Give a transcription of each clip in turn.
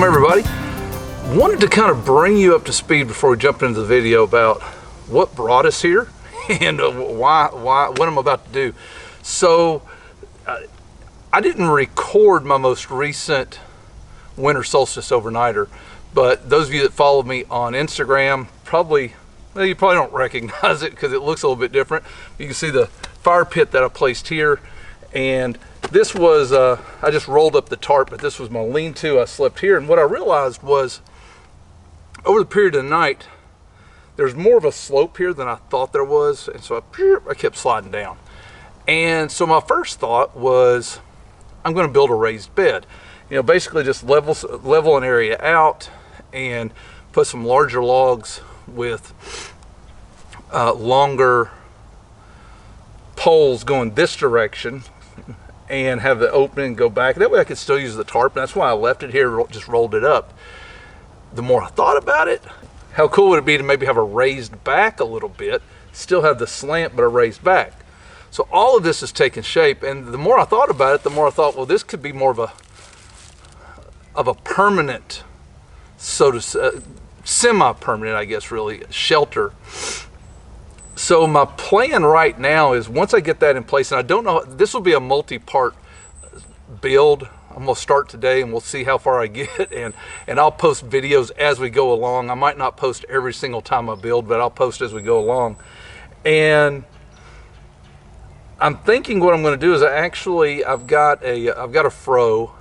Welcome everybody. Wanted to kind of bring you up to speed before we jump into the video about what brought us here and what I'm about to do. So I didn't record my most recent winter solstice overnighter, but those of you that follow me on Instagram you probably don't recognize it because it looks a little bit different. You can see the fire pit that I placed here, and this was I just rolled up the tarp, but this was my lean-to. I slept here, and what I realized was over the period of the night there's more of a slope here than I thought there was, and so I kept sliding down. And so my first thought was I'm going to build a raised bed, basically just level an area out and put some larger logs with longer poles going this direction and have the opening go back. That way I could still use the tarp, and that's why I left it here, just rolled it up. The more I thought about it, how cool would it be to maybe have a raised back a little bit, still have the slant but a raised back. So all of this is taking shape, and the more I thought about it, the more I thought, well, this could be more of a permanent, semi-permanent, I guess, really, shelter. So my plan right now is once I get that in place, and I don't know, this will be a multi-part build. I'm gonna start today and we'll see how far I get, and I'll post videos as we go along. I might not post every single time I build, but I'll post as we go along. And I'm thinking what I'm gonna do is I've got a fro,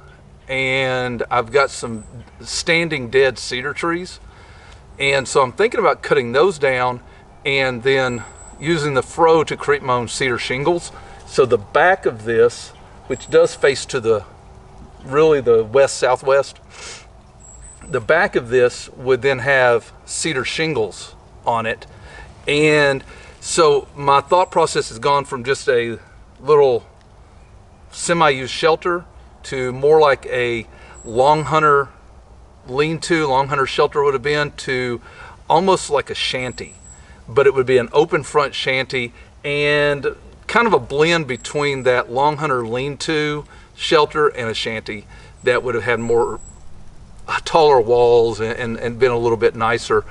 and I've got some standing dead cedar trees. And so I'm thinking about cutting those down and then using the fro to create my own cedar shingles. So the back of this, which does face to the west-southwest, the back of this would then have cedar shingles on it. And so my thought process has gone from just a little semi-used shelter to more like a long hunter lean-to, long hunter shelter would have been, to almost like a shanty, but it would be an open front shanty and kind of a blend between that long hunter lean-to shelter and a shanty that would have had more taller walls and been a little bit nicer.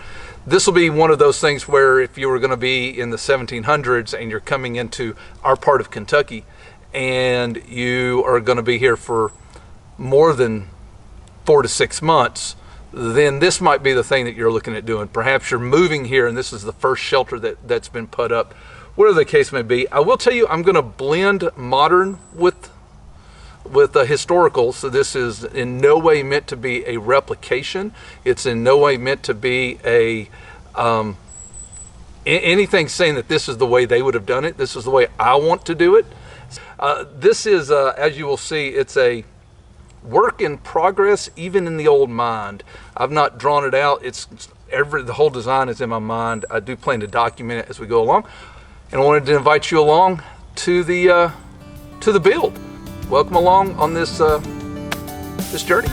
This will be one of those things where if you were going to be in the 1700s and you're coming into our part of Kentucky and you are going to be here for more than 4 to 6 months, then this might be the thing that you're looking at doing. Perhaps you're moving here and this is the first shelter that's been put up. Whatever the case may be, I will tell you I'm going to blend modern with historical. So this is in no way meant to be a replication. It's in no way meant to be anything saying that this is the way they would have done it. This is the way I want to do it. This is, as you will see, it's a work in progress, even in the old mind. I've not drawn it out. The whole design is in my mind. I do plan to document it as we go along, and I wanted to invite you along to the build. Welcome along on this journey.